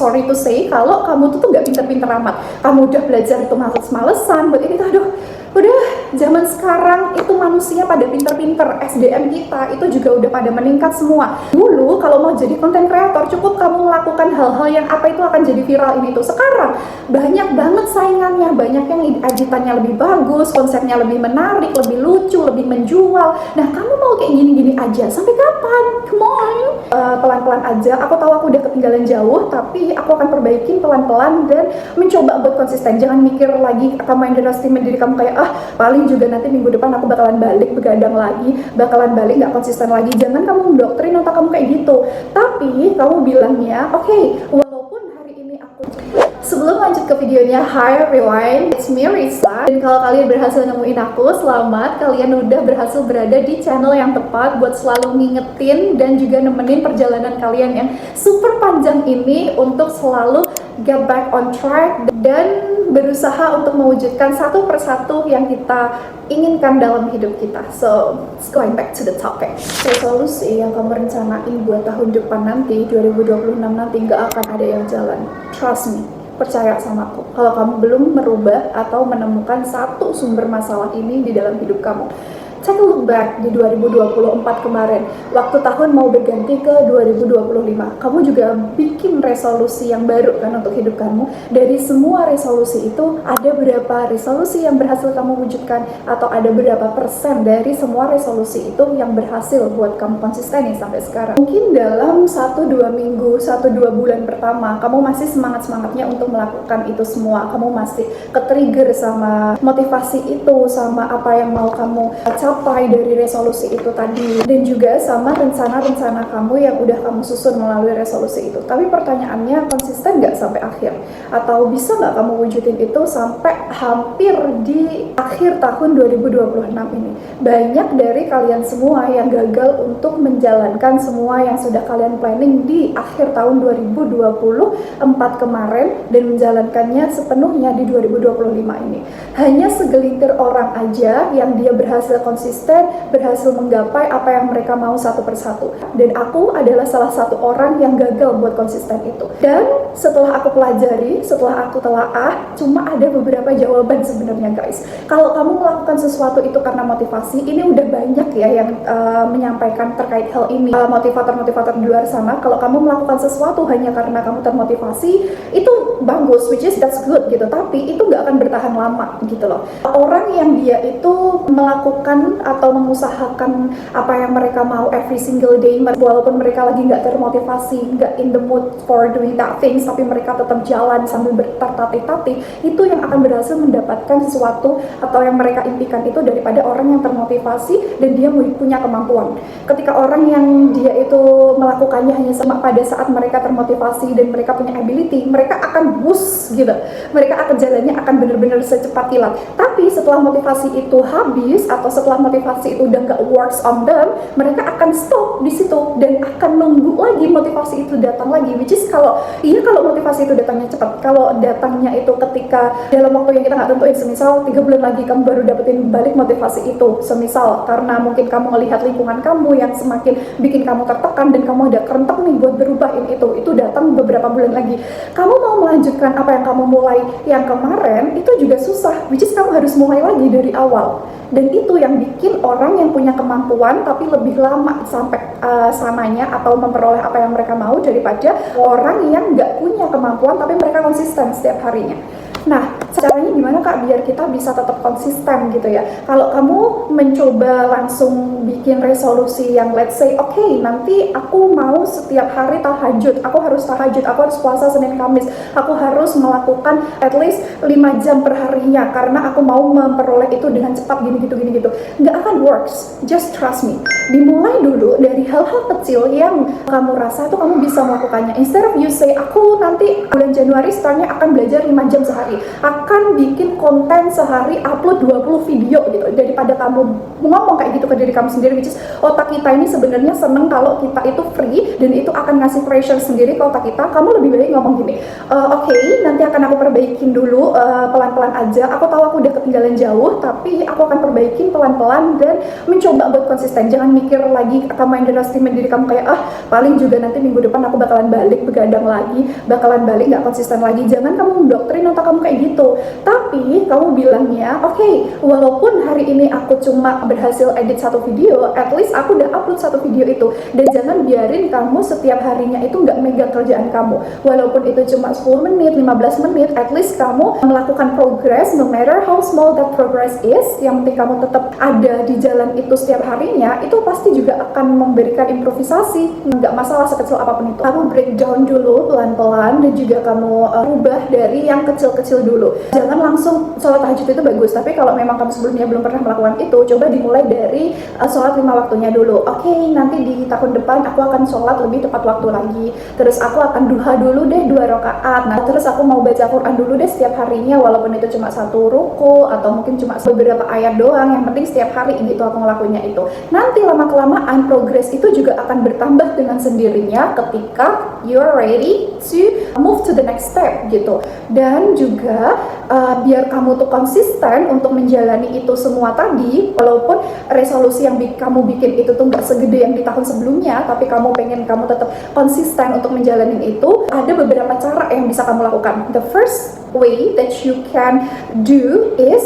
sorry to say kalau kamu tuh gak pinter-pinter amat. Kamu udah belajar itu males-malesan, buat ini aduh, udah zaman sekarang itu manusia pada pinter-pinter, SDM kita itu juga udah pada meningkat semua. Dulu kalau mau jadi content creator cukup kamu melakukan hal-hal yang apa itu akan jadi viral ini tuh. Sekarang banyak banget saingannya, banyak yang editannya lebih bagus, konsepnya lebih menarik, lebih lucu, lebih menjual. Nah kamu mau kayak gini-gini aja sampai kapan? Come on. Pelan-pelan aja, aku tahu aku udah ketinggalan jauh, tapi aku akan perbaikin pelan-pelan dan mencoba buat konsisten. Jangan mikir lagi kamu underestimate diri kamu kayak paling juga nanti minggu depan aku bakalan balik begadang lagi, bakalan balik nggak konsisten lagi. Jangan kamu mendoktrin otak kamu kayak gitu, tapi kamu bilangnya oke, walaupun hari ini aku. Sebelum lanjut ke videonya, hi everyone, it's me Risa. Dan kalau kalian berhasil nemuin aku, selamat. Kalian udah berhasil berada di channel yang tepat buat selalu ngingetin dan juga nemenin perjalanan kalian yang super panjang ini untuk selalu get back on track dan berusaha untuk mewujudkan satu persatu yang kita inginkan dalam hidup kita. So, let's going back to the topic. Resolusi yang kamu rencanain buat tahun depan nanti, 2026 nanti, nggak akan ada yang jalan. Trust me. Percaya sama aku, kalau kamu belum merubah atau menemukan satu sumber masalah ini di dalam hidup kamu. Take a look back di 2024 kemarin, waktu tahun mau berganti ke 2025, kamu juga bikin resolusi yang baru kan untuk hidup kamu. Dari semua resolusi itu, ada berapa resolusi yang berhasil kamu wujudkan, atau ada berapa persen dari semua resolusi itu yang berhasil buat kamu konsistenin sampai sekarang. Mungkin dalam 1-2 minggu, 1-2 bulan pertama, kamu masih semangat-semangatnya untuk melakukan itu semua. Kamu masih ke-trigger sama motivasi itu, sama apa yang mau kamu capai dari resolusi itu tadi, dan juga sama rencana-rencana kamu yang udah kamu susun melalui resolusi itu. Tapi pertanyaannya, konsisten nggak sampai akhir? Atau bisa nggak kamu wujudin itu sampai hampir di akhir tahun 2026 ini? Banyak dari kalian semua yang gagal untuk menjalankan semua yang sudah kalian planning di akhir tahun 2024 kemarin dan menjalankannya sepenuhnya di 2025 ini. Hanya segelintir orang aja yang dia berhasil konsisten, berhasil menggapai apa yang mereka mau satu persatu. Dan aku adalah salah satu orang yang gagal buat konsisten itu. Dan setelah aku pelajari, setelah aku telaah, cuma ada beberapa jawaban sebenarnya guys. Kalau kamu melakukan sesuatu itu karena motivasi, ini udah banyak ya yang menyampaikan terkait hal ini. Motivator-motivator di luar sana, kalau kamu melakukan sesuatu hanya karena kamu termotivasi, itu bagus, which is that's good gitu. Tapi itu nggak akan bertahan lama gitu loh. Orang yang dia itu melakukan atau mengusahakan apa yang mereka mau every single day, walaupun mereka lagi nggak termotivasi, nggak in the mood for doing that things, tapi mereka tetap jalan sambil bertatih-tatih, itu yang akan berhasil mendapatkan sesuatu atau yang mereka impikan itu daripada orang yang termotivasi dan dia punya kemampuan. Ketika orang yang dia itu melakukannya hanya pada saat mereka termotivasi dan mereka punya ability, mereka akan boost gitu, mereka akan jalannya akan benar-benar secepat kilat. Tapi setelah motivasi itu habis atau setelah motivasi itu udah nggak works on them, mereka akan stop di situ dan akan nunggu lagi motivasi itu datang lagi. Which is kalau motivasi itu datangnya cepat, kalau datangnya itu ketika dalam waktu yang kita nggak tentuin, semisal 3 bulan lagi kamu baru dapetin balik motivasi itu, semisal karena mungkin kamu melihat lingkungan kamu yang semakin bikin kamu tertekan dan kamu udah kerentek nih buat berubahin itu datang beberapa bulan lagi. Kamu mau melanjutkan apa yang kamu mulai yang kemarin, itu juga susah, which is kamu harus mulai lagi dari awal. Dan itu yang bikin orang yang punya kemampuan tapi lebih lama sampai sananya atau memperoleh apa yang mereka mau daripada orang yang nggak punya kemampuan tapi mereka konsisten setiap harinya. Nah, caranya gimana Kak biar kita bisa tetap konsisten gitu ya? Kalau kamu mencoba langsung bikin resolusi yang let's say, oke, nanti aku mau setiap hari tahajud, aku harus puasa Senin Kamis, aku harus melakukan at least 5 jam per harinya karena aku mau memperoleh itu dengan cepat gini gitu. Nggak akan works, just trust me. Dimulai dulu dari hal-hal kecil yang kamu rasa itu kamu bisa melakukannya. Instead of you say, aku nanti bulan Januari startnya akan belajar 5 jam sehari. sehari, akan bikin konten sehari, upload 20 video gitu, daripada kamu ngomong kayak gitu ke diri kamu sendiri, which is otak kita ini sebenarnya seneng kalau kita itu free, dan itu akan ngasih pressure sendiri ke otak kita. Kamu lebih baik ngomong gini, oke, nanti akan aku perbaikin dulu, pelan-pelan aja, aku tahu aku udah ketinggalan jauh, tapi aku akan perbaikin pelan-pelan dan mencoba buat konsisten. Jangan mikir lagi kamu underestimate diri kamu kayak, paling juga nanti minggu depan aku bakalan balik begadang lagi, bakalan balik nggak konsisten lagi. Jangan kamu mendoktrin otak kamu kayak gitu, tapi kamu bilangnya, oke, walaupun hari ini aku cuma berhasil edit satu video, at least aku udah upload satu video itu. Dan jangan biarin kamu setiap harinya itu nggak megang kerjaan kamu, walaupun itu cuma 10 menit, 15 menit, at least kamu melakukan progress, no matter how small that progress is. Yang penting kamu tetap ada di jalan itu setiap harinya, itu pasti juga akan memberikan improvisasi, nggak masalah sekecil apapun itu. Kamu breakdown dulu pelan-pelan, dan juga kamu rubah dari yang kecil-kecil dulu. Jangan langsung sholat tahajud, itu bagus, tapi kalau memang kamu sebelumnya belum pernah melakukan itu, coba dimulai dari sholat 5 waktunya dulu. Oke, nanti di tahun depan aku akan sholat lebih tepat waktu lagi, terus aku akan duha dulu deh 2 rakaat, nah terus aku mau baca Quran dulu deh setiap harinya, walaupun itu cuma 1 ruku atau mungkin cuma beberapa ayat doang, yang penting setiap hari gitu aku ngelakuinnya itu. Nanti lama-kelamaan progress itu juga akan bertambah dengan sendirinya ketika you're ready to move to the next step gitu. Dan juga biar kamu tuh konsisten untuk menjalani itu semua tadi, walaupun resolusi yang kamu bikin itu tuh nggak segede yang di tahun sebelumnya, tapi kamu pengen kamu tetap konsisten untuk menjalani itu, ada beberapa cara yang bisa kamu lakukan. The first way that you can do is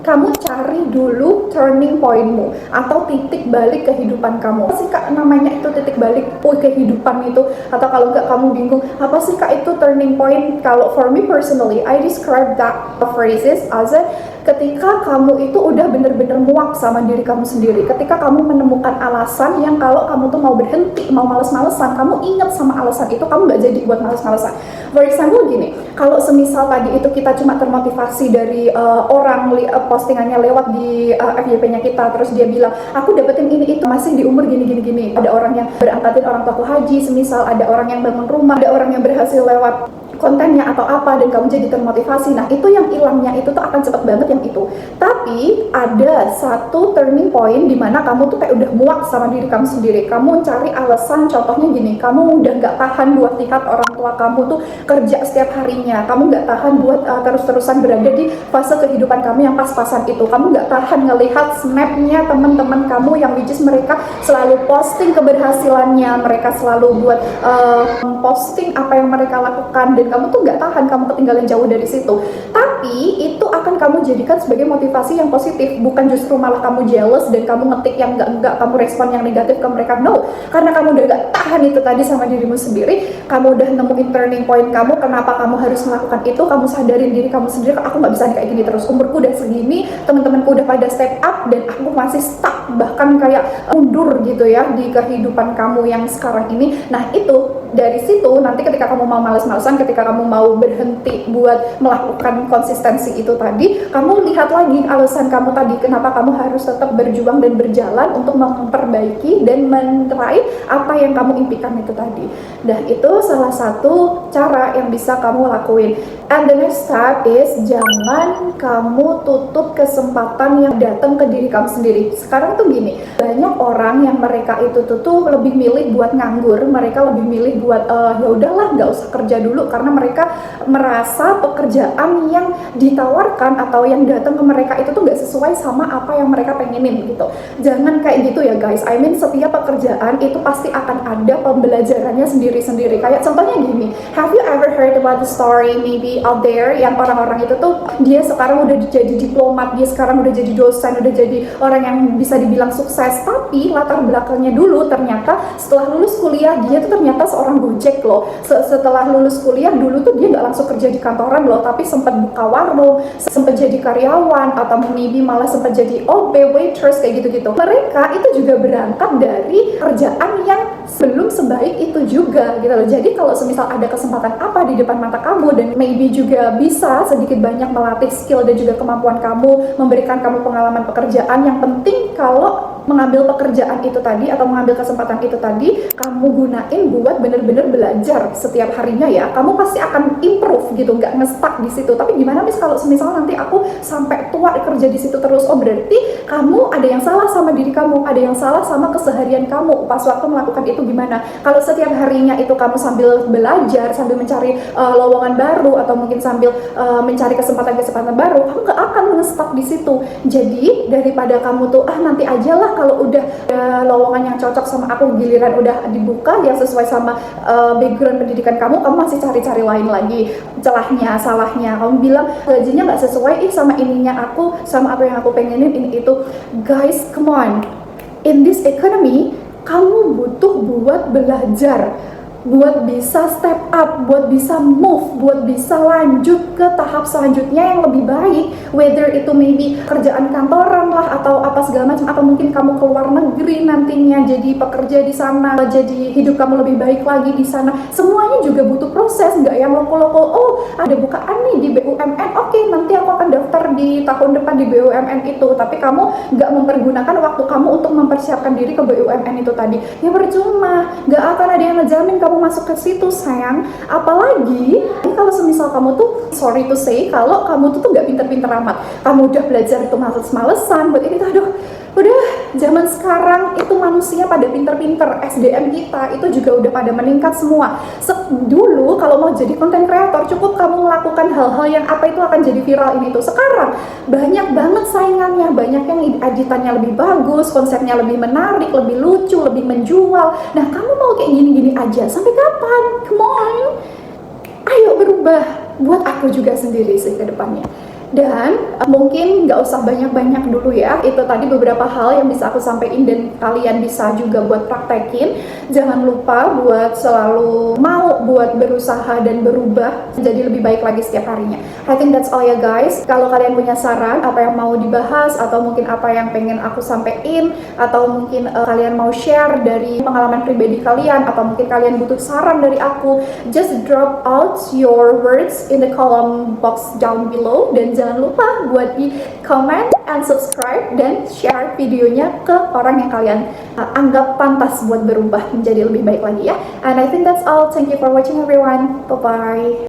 kamu cari dulu turning pointmu atau titik balik kehidupan kamu. Apa sih kak namanya itu titik balik kehidupan itu? Atau kalau nggak kamu bingung, apa sih kak itu turning point? Kalau for me personally, I describe that phrases as a ketika kamu itu udah bener-bener muak sama diri kamu sendiri, ketika kamu menemukan alasan yang kalau kamu tuh mau berhenti, mau males-malesan, kamu ingat sama alasan itu, kamu nggak jadi buat males-malesan. For example gini, kalau semisal tadi itu kita cuma termotivasi dari orang postingannya lewat di FYP-nya kita, terus dia bilang, aku dapetin ini itu masih di umur gini. Ada orang yang berangkatin orang tua haji, semisal ada orang yang bangun rumah, ada orang yang berhasil lewat kontennya atau apa, dan kamu jadi termotivasi. Nah itu yang hilangnya itu tuh akan cepet banget yang itu. Tapi ada satu turning point di mana kamu tuh kayak udah muak sama diri kamu sendiri. Kamu cari alasan, contohnya gini, kamu udah nggak tahan buat lihat orang tua kamu tuh kerja setiap harinya, kamu nggak tahan buat terus-terusan berada di fase kehidupan kamu yang pas-pasan itu, kamu nggak tahan ngelihat snapnya teman-teman kamu yang which is mereka selalu posting keberhasilannya, mereka selalu buat posting apa yang mereka lakukan, dan kamu tuh nggak tahan, kamu ketinggalan jauh dari situ. Tapi itu akan kamu jadikan sebagai motivasi yang positif, bukan justru malah kamu jealous dan kamu ngetik yang enggak, kamu respon yang negatif ke mereka. No, karena kamu udah gak tahan itu tadi sama dirimu sendiri, kamu udah nemuin turning point kamu, kenapa kamu harus melakukan itu, kamu sadarin diri kamu sendiri, aku nggak bisa kayak gini terus, umurku udah segini, teman-temanku udah pada step up dan aku masih stuck, bahkan kayak mundur gitu ya di kehidupan kamu yang sekarang ini. Nah itu dari situ nanti ketika kamu mau males-malesan, ketika kamu mau berhenti buat melakukan konsistensi itu tadi, kamu lihat lagi alasan kamu tadi, kenapa kamu harus tetap berjuang dan berjalan untuk memperbaiki dan meraih apa yang kamu impikan itu tadi. Dan itu salah satu cara yang bisa kamu lakuin. And the next step is jangan kamu tutup kesempatan yang datang ke diri kamu sendiri. Sekarang tuh gini, banyak orang yang mereka itu tuh lebih milih buat nganggur, mereka lebih milih buat ya udahlah nggak usah kerja dulu, karena mereka merasa pekerjaan yang ditawarkan atau yang datang ke mereka itu tuh nggak sesuai sama apa yang mereka pengenin gitu. Jangan kayak gitu ya guys. I mean setiap pekerjaan itu pasti akan ada pembelajarannya sendiri-sendiri. Kayak contohnya gini, have you ever heard about the story maybe out there yang orang-orang itu tuh dia sekarang udah jadi diplomat, dia sekarang udah jadi dosen, udah jadi orang yang bisa dibilang sukses, tapi latar belakangnya dulu ternyata setelah lulus kuliah dia tuh ternyata seorang Gojek loh. Setelah lulus kuliah dulu tuh dia nggak langsung kerja di kantoran loh, tapi sempat buka warung, sempat jadi karyawan, atau maybe malah sempat jadi OB, waitress, kayak gitu-gitu. Mereka itu juga berangkat dari kerjaan yang belum sebaik itu juga gitu loh. Jadi kalau semisal ada kesempatan apa di depan mata kamu, dan maybe juga bisa sedikit banyak melatih skill dan juga kemampuan kamu, memberikan kamu pengalaman pekerjaan, yang penting kalau mengambil pekerjaan itu tadi atau mengambil kesempatan itu tadi, kamu gunain buat bener-bener belajar setiap harinya ya. Kamu pasti akan improve gitu, nggak nge-stuck di situ. Tapi gimana mis kalau semisal nanti aku sampai tua kerja di situ terus? Oh berarti kamu ada yang salah sama diri kamu, ada yang salah sama keseharian kamu pas waktu melakukan itu. Gimana kalau setiap harinya itu kamu sambil belajar, sambil mencari lowongan baru atau mungkin sambil mencari kesempatan-kesempatan baru, kamu gak akan nge-stuck di situ. Jadi daripada kamu tuh nanti aja lah kalau udah lowongan yang cocok sama aku, giliran udah dibuka yang sesuai sama background pendidikan kamu masih cari-cari lain lagi celahnya, salahnya. Kamu bilang gajinya nggak sesuai sama ininya aku, sama apa yang aku pengenin ini itu. Guys, come on, in this economy kamu butuh buat belajar, buat bisa step up, buat bisa move, buat bisa lanjut ke tahap selanjutnya yang lebih baik, whether itu maybe kerjaan kantoran lah atau apa segala macam, atau mungkin kamu ke luar negeri nantinya jadi pekerja di sana, jadi hidup kamu lebih baik lagi di sana. Semuanya juga butuh proses, nggak yang loko-loko. Oh ada bukaan nih di BUMN, oke, nanti aku akan daftar di tahun depan di BUMN itu, tapi kamu nggak mempergunakan waktu kamu untuk mempersiapkan diri ke BUMN itu tadi, ya percuma, nggak akan ada yang ngejamin kamu masuk ke situ sayang. Apalagi kalau semisal kamu tuh, sorry to say, kalau kamu tuh nggak pinter-pinter amat, kamu udah belajar itu males-malesan buat ini, aduh udah zaman sekarang itu manusia pada pinter-pinter, SDM kita itu juga udah pada meningkat semua. Dulu kalau mau jadi konten kreator cukup kamu melakukan hal-hal yang apa itu akan jadi viral ini tuh. Sekarang banyak banget saingannya, banyak yang editannya lebih bagus, konsepnya lebih menarik, lebih lucu, lebih menjual. Nah kamu mau kayak gini-gini aja sampai kapan? Come on, ayo berubah, buat aku juga sendiri sih ke depannya. Dan mungkin nggak usah banyak-banyak dulu ya, itu tadi beberapa hal yang bisa aku sampaikan dan kalian bisa juga buat praktekin. Jangan lupa buat selalu mau buat berusaha dan berubah jadi lebih baik lagi setiap harinya. I think that's all ya guys. Kalau kalian punya saran apa yang mau dibahas atau mungkin apa yang pengen aku sampaikan, atau mungkin kalian mau share dari pengalaman pribadi kalian, atau mungkin kalian butuh saran dari aku, just drop out your words in the column box down below. Dan jangan lupa buat di comment and subscribe dan share videonya ke orang yang kalian anggap pantas buat berubah menjadi lebih baik lagi ya. And I think that's all. Thank you for watching everyone. Bye bye.